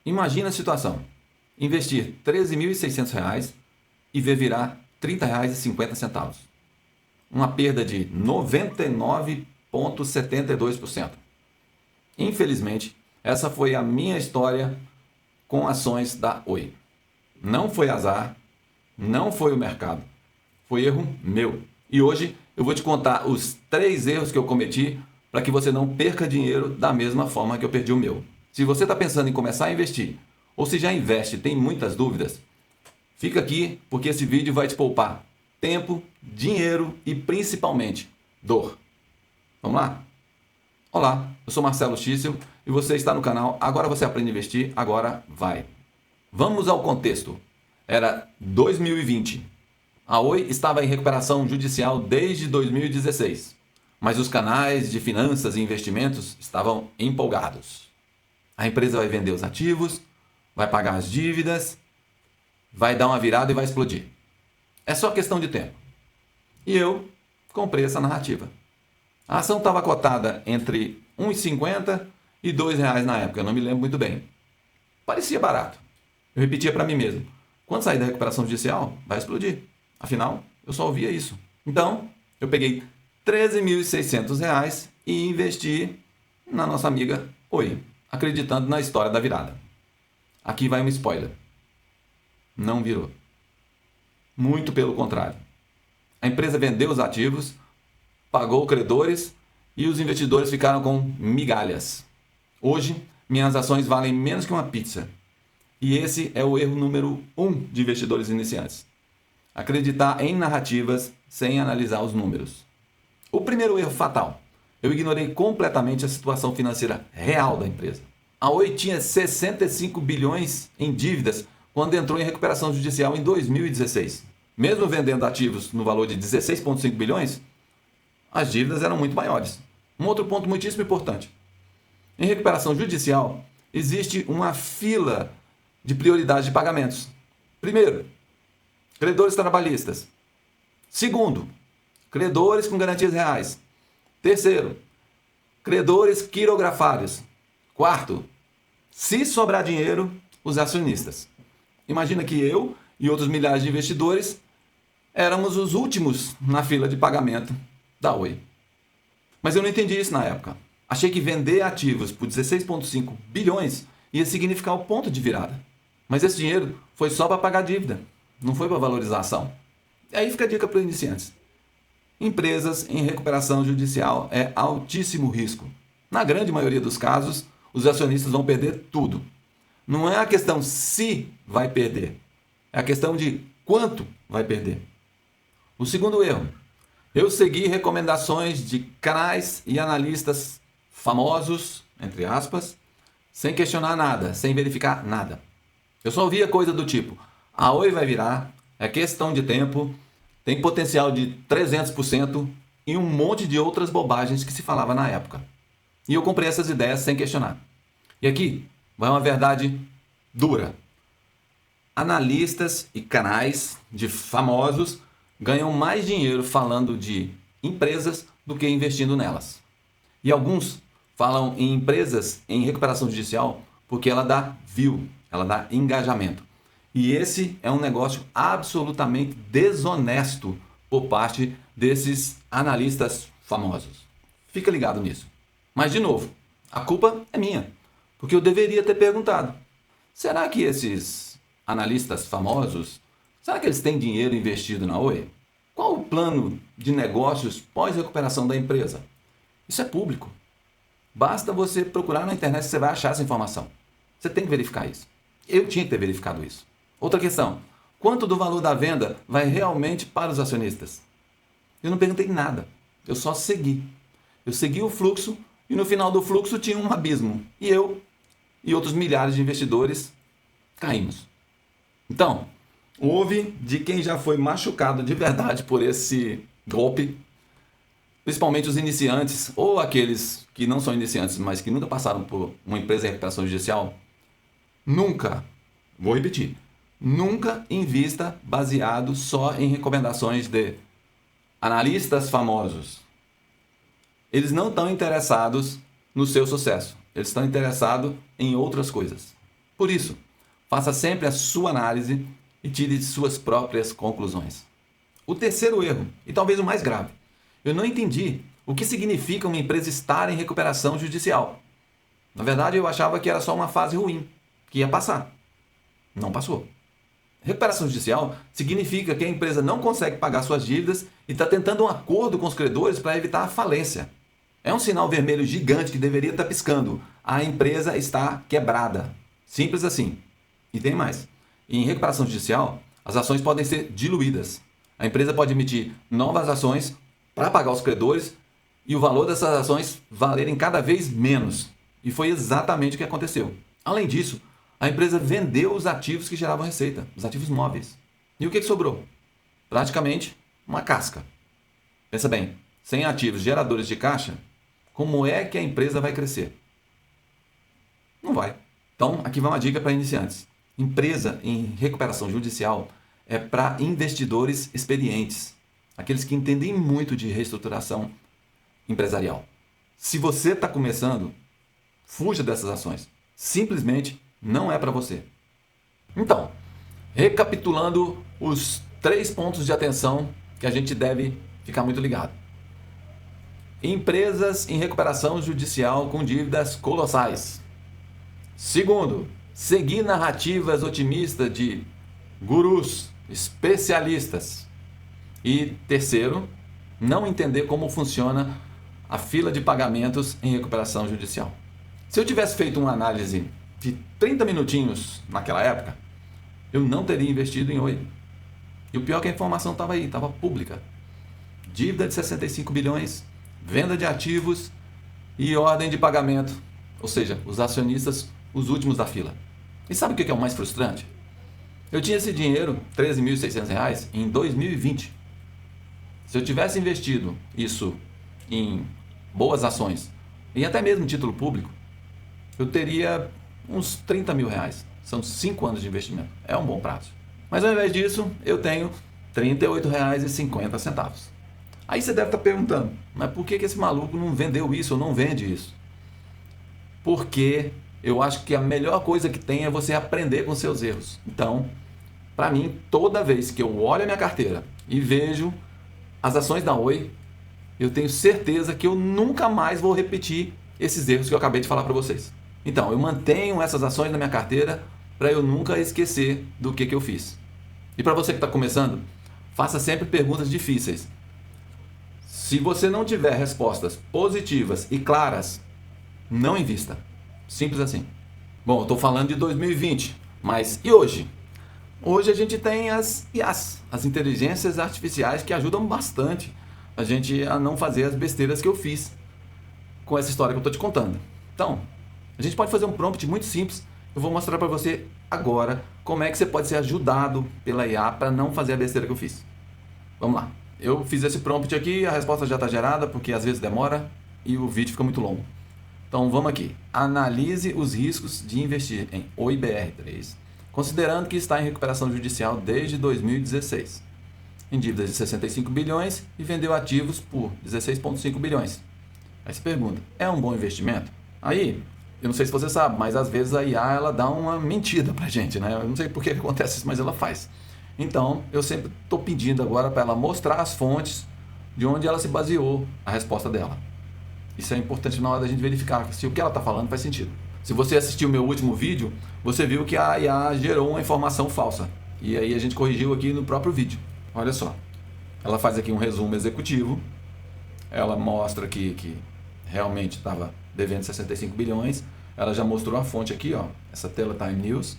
Imagina a situação. Investir R$ 13.600 e ver virar R$ 30,50. Uma perda de 99,72%. Infelizmente, essa foi a minha história com ações da Oi. Não foi azar, não foi o mercado, foi erro meu. E hoje eu vou te contar os 3 erros que eu cometi para que você não perca dinheiro da mesma forma que eu perdi o meu. Se você está pensando em começar a investir, ou se já investe e tem muitas dúvidas, fica aqui porque esse vídeo vai te poupar tempo, dinheiro e principalmente dor. Vamos lá? Olá, eu sou Marcelo Schissel e você está no canal Agora Você Aprende a Investir, Agora Vai. Vamos ao contexto. Era 2020. A Oi estava em recuperação judicial desde 2016, mas os canais de finanças e investimentos estavam empolgados. A empresa vai vender os ativos, vai pagar as dívidas, vai dar uma virada e vai explodir. É só questão de tempo. E eu comprei essa narrativa. A ação estava cotada entre R$ 1,50 e R$ 2,00 na época, eu não me lembro muito bem. Parecia barato. Eu repetia para mim mesmo, quando sair da recuperação judicial, vai explodir. Afinal, eu só ouvia isso. Então, eu peguei R$ 13.600 e investi na nossa amiga Oi, acreditando na história da virada. Aqui vai um spoiler. Não virou. Muito pelo contrário. A empresa vendeu os ativos, pagou credores e os investidores ficaram com migalhas. Hoje, minhas ações valem menos que uma pizza. E esse é o erro número 1 de investidores iniciantes. Acreditar em narrativas sem analisar os números. O primeiro erro fatal. Eu ignorei completamente a situação financeira real da empresa. A Oi tinha 65 bilhões em dívidas quando entrou em recuperação judicial em 2016. Mesmo vendendo ativos no valor de 16,5 bilhões, as dívidas eram muito maiores. Um outro ponto muitíssimo importante. Em recuperação judicial, existe uma fila de prioridade de pagamentos. Primeiro, credores trabalhistas. Segundo, credores com garantias reais. Terceiro, credores quirografários. Quarto, se sobrar dinheiro, os acionistas. Imagina que eu e outros milhares de investidores éramos os últimos na fila de pagamento da Oi. Mas eu não entendi isso na época. Achei que vender ativos por 16,5 bilhões ia significar o ponto de virada. Mas esse dinheiro foi só para pagar a dívida, não foi para valorização. E aí fica a dica para os iniciantes. Empresas em recuperação judicial é altíssimo risco. Na grande maioria dos casos, os acionistas vão perder tudo. Não é a questão se vai perder, é a questão de quanto vai perder. O segundo erro. Eu segui recomendações de canais e analistas famosos, entre aspas, sem questionar nada, sem verificar nada. Eu só ouvia coisa do tipo, a Oi vai virar, é questão de tempo, tem potencial de 300% e um monte de outras bobagens que se falava na época. E eu comprei essas ideias sem questionar. E aqui vai uma verdade dura. Analistas e canais de famosos ganham mais dinheiro falando de empresas do que investindo nelas. E alguns falam em empresas em recuperação judicial porque ela dá view, ela dá engajamento. E esse é um negócio absolutamente desonesto por parte desses analistas famosos. Fica ligado nisso. Mas, de novo, a culpa é minha, porque eu deveria ter perguntado. Será que esses analistas famosos, será que eles têm dinheiro investido na Oi? Qual o plano de negócios pós-recuperação da empresa? Isso é público. Basta você procurar na internet que você vai achar essa informação. Você tem que verificar isso. Eu tinha que ter verificado isso. Outra questão. Quanto do valor da venda vai realmente para os acionistas? Eu não perguntei nada. Eu só segui. Eu segui o fluxo e no final do fluxo tinha um abismo. E eu e outros milhares de investidores caímos. Então, ouve de quem já foi machucado de verdade por esse golpe, principalmente os iniciantes ou aqueles que não são iniciantes, mas que nunca passaram por uma empresa de recuperação judicial. Nunca, vou repetir, nunca invista baseado só em recomendações de analistas famosos. Eles não estão interessados no seu sucesso. Eles estão interessados em outras coisas. Por isso, faça sempre a sua análise e tire suas próprias conclusões. O terceiro erro, e talvez o mais grave, eu não entendi o que significa uma empresa estar em recuperação judicial. Na verdade, eu achava que era só uma fase ruim, que ia passar. Não passou. Recuperação judicial significa que a empresa não consegue pagar suas dívidas e está tentando um acordo com os credores para evitar a falência. É um sinal vermelho gigante que deveria estar piscando. A empresa está quebrada. Simples assim. E tem mais. Em recuperação judicial, as ações podem ser diluídas. A empresa pode emitir novas ações para pagar os credores e o valor dessas ações valerem cada vez menos. E foi exatamente o que aconteceu. Além disso, a empresa vendeu os ativos que geravam receita, os ativos móveis. E o que sobrou? Praticamente uma casca. Pensa bem, sem ativos geradores de caixa, como é que a empresa vai crescer? Não vai. Então, aqui vai uma dica para iniciantes. Empresa em recuperação judicial é para investidores experientes, aqueles que entendem muito de reestruturação empresarial. Se você está começando, fuja dessas ações. Simplesmente não é para você. Então, recapitulando os 3 pontos de atenção que a gente deve ficar muito ligado. Empresas em recuperação judicial com dívidas colossais. Segundo, seguir narrativas otimistas de gurus, especialistas. E terceiro, não entender como funciona a fila de pagamentos em recuperação judicial. Se eu tivesse feito uma análise de 30 minutinhos naquela época, eu não teria investido em Oi. E o pior é que a informação estava aí, estava pública. Dívida de 65 bilhões, venda de ativos e ordem de pagamento. Ou seja, os acionistas, os últimos da fila. E sabe o que é o mais frustrante? Eu tinha esse dinheiro, R$ 13.600, em 2020. Se eu tivesse investido isso em boas ações e até mesmo em título público, eu teria uns R$ 30 mil. São 5 anos de investimento. É um bom prazo. Mas ao invés disso, eu tenho R$ 38,50. Aí você deve estar perguntando, mas por que esse maluco não vendeu isso ou não vende isso? Porque eu acho que a melhor coisa que tem é você aprender com seus erros. Então, para mim, toda vez que eu olho a minha carteira e vejo as ações da Oi, eu tenho certeza que eu nunca mais vou repetir esses erros que eu acabei de falar para vocês. Então, eu mantenho essas ações na minha carteira para eu nunca esquecer do que eu fiz. E para você que está começando, faça sempre perguntas difíceis. Se você não tiver respostas positivas e claras, não invista. Simples assim. Bom, eu estou falando de 2020, mas e hoje? Hoje a gente tem as IAs, as inteligências artificiais, que ajudam bastante a gente a não fazer as besteiras que eu fiz com essa história que eu estou te contando. Então, a gente pode fazer um prompt muito simples. Eu vou mostrar para você agora como é que você pode ser ajudado pela IA para não fazer a besteira que eu fiz. Vamos lá. Eu fiz esse prompt aqui, a resposta já está gerada, porque às vezes demora e o vídeo fica muito longo. Então vamos aqui. Analise os riscos de investir em Oi BR3, considerando que está em recuperação judicial desde 2016, em dívidas de 65 bilhões e vendeu ativos por 16,5 bilhões. Aí você pergunta, é um bom investimento? Aí, eu não sei se você sabe, mas às vezes a IA ela dá uma mentira pra gente, né? Eu não sei por que acontece isso, mas ela faz. Então, eu sempre estou pedindo agora para ela mostrar as fontes de onde ela se baseou a resposta dela. Isso é importante na hora da gente verificar se o que ela está falando faz sentido. Se você assistiu o meu último vídeo, você viu que a IA gerou uma informação falsa. E aí a gente corrigiu aqui no próprio vídeo. Olha só. Ela faz aqui um resumo executivo. Ela mostra que realmente estava devendo 65 bilhões. Ela já mostrou a fonte aqui, ó. Essa tela Time News.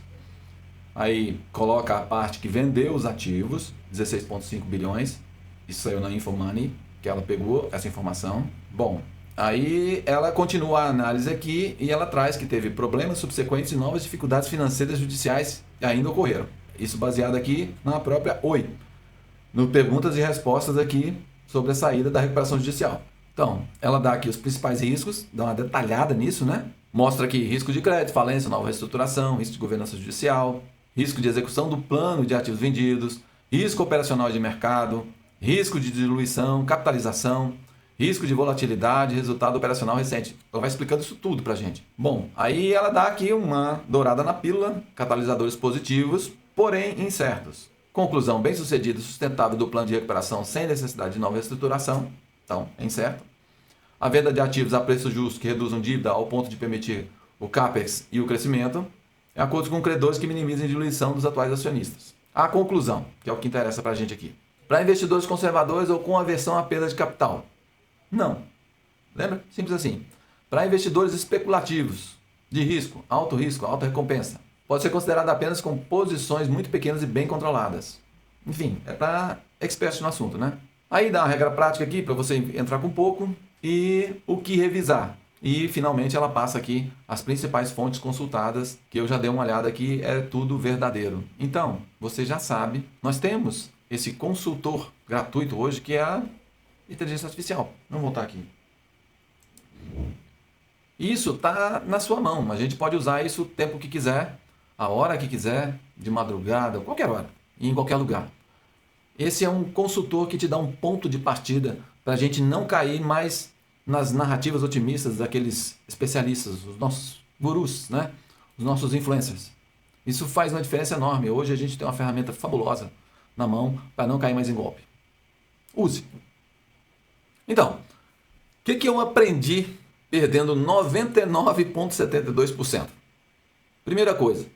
Aí coloca a parte que vendeu os ativos, 16,5 bilhões. Isso saiu na InfoMoney, que ela pegou essa informação. Bom, aí ela continua a análise aqui e ela traz que teve problemas subsequentes e novas dificuldades financeiras judiciais ainda ocorreram. Isso baseado aqui na própria Oi. No perguntas e respostas aqui sobre a saída da recuperação judicial. Então, ela dá aqui os principais riscos, dá uma detalhada nisso, né? Mostra aqui risco de crédito, falência, nova reestruturação, risco de governança judicial, risco de execução do plano de ativos vendidos, risco operacional de mercado, risco de diluição, capitalização, Risco de volatilidade, resultado operacional recente. Ela vai explicando isso tudo para a gente. Bom, aí ela dá aqui uma dourada na pílula, catalisadores positivos, porém incertos. Conclusão bem-sucedida e sustentável do plano de recuperação sem necessidade de nova reestruturação. Então, é incerto. A venda de ativos a preço justo que reduzam dívida ao ponto de permitir o CAPEX e o crescimento, em acordo com credores que minimizem a diluição dos atuais acionistas. A conclusão, que é o que interessa para a gente aqui. Para investidores conservadores ou com aversão à perda de capital? Não. Lembra? Simples assim. Para investidores especulativos, de risco, alta recompensa, pode ser considerado apenas com posições muito pequenas e bem controladas. Enfim, é para expertos no assunto, né? Aí dá uma regra prática aqui para você entrar com pouco e o que revisar. E finalmente ela passa aqui as principais fontes consultadas, que eu já dei uma olhada aqui, é tudo verdadeiro. Então, você já sabe, nós temos esse consultor gratuito hoje que é a inteligência artificial. Vamos voltar aqui. Isso está na sua mão. A gente pode usar isso o tempo que quiser, a hora que quiser, de madrugada, qualquer hora, e em qualquer lugar. Esse é um consultor que te dá um ponto de partida para a gente não cair mais nas narrativas otimistas daqueles especialistas, os nossos gurus, né? Os nossos influencers. Isso faz uma diferença enorme. Hoje a gente tem uma ferramenta fabulosa na mão para não cair mais em golpe. Use. Então, o que eu aprendi perdendo 99,72%? Primeira coisa,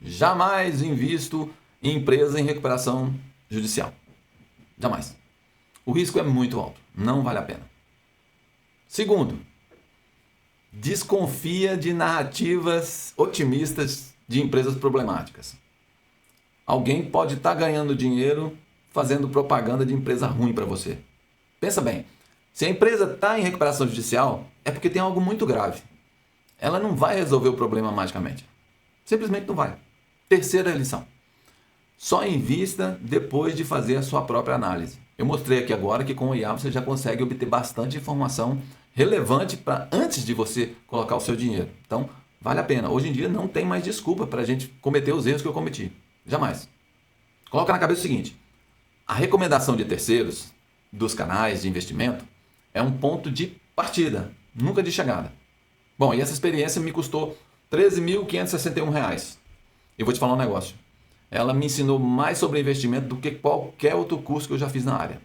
jamais invisto em empresa em recuperação judicial. Jamais. O risco é muito alto. Não vale a pena. Segundo, desconfia de narrativas otimistas de empresas problemáticas. Alguém pode estar ganhando dinheiro fazendo propaganda de empresa ruim para você. Pensa bem, se a empresa está em recuperação judicial, é porque tem algo muito grave. Ela não vai resolver o problema magicamente. Simplesmente não vai. Terceira lição. Só invista depois de fazer a sua própria análise. Eu mostrei aqui agora que com o IA você já consegue obter bastante informação relevante para antes de você colocar o seu dinheiro. Então, vale a pena. Hoje em dia não tem mais desculpa para a gente cometer os erros que eu cometi. Jamais. Coloca na cabeça o seguinte. A recomendação de terceiros, dos canais de investimento, é um ponto de partida, nunca de chegada. Bom, e essa experiência me custou R$ 13.561. Eu vou te falar um negócio. Ela me ensinou mais sobre investimento do que qualquer outro curso que eu já fiz na área.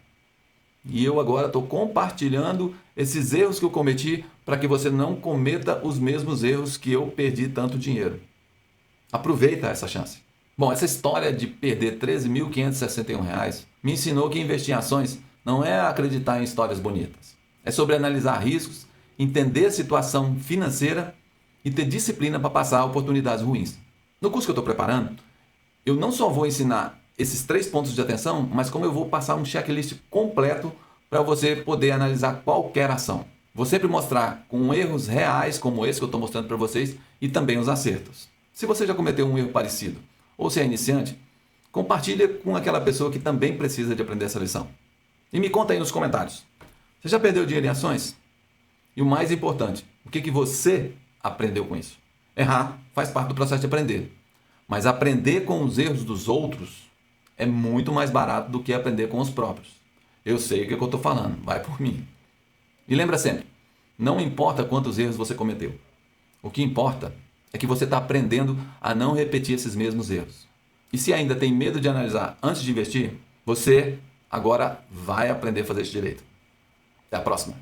E eu agora estou compartilhando esses erros que eu cometi para que você não cometa os mesmos erros que eu perdi tanto dinheiro. Aproveita essa chance. Bom, essa história de perder R$ 13.561 me ensinou que investir em ações não é acreditar em histórias bonitas. É sobre analisar riscos, entender a situação financeira e ter disciplina para passar oportunidades ruins. No curso que eu estou preparando, eu não só vou ensinar esses 3 pontos de atenção, mas como eu vou passar um checklist completo para você poder analisar qualquer ação. Vou sempre mostrar com erros reais como esse que eu estou mostrando para vocês e também os acertos. Se você já cometeu um erro parecido ou se é iniciante, compartilha com aquela pessoa que também precisa de aprender essa lição. E me conta aí nos comentários. Você já perdeu dinheiro em ações? E o mais importante, o que você aprendeu com isso? Errar faz parte do processo de aprender. Mas aprender com os erros dos outros é muito mais barato do que aprender com os próprios. Eu sei o que eu estou falando, vai por mim. E lembra sempre, não importa quantos erros você cometeu. O que importa é que você está aprendendo a não repetir esses mesmos erros. E se ainda tem medo de analisar antes de investir, você agora vai aprender a fazer isso direito. Até a próxima.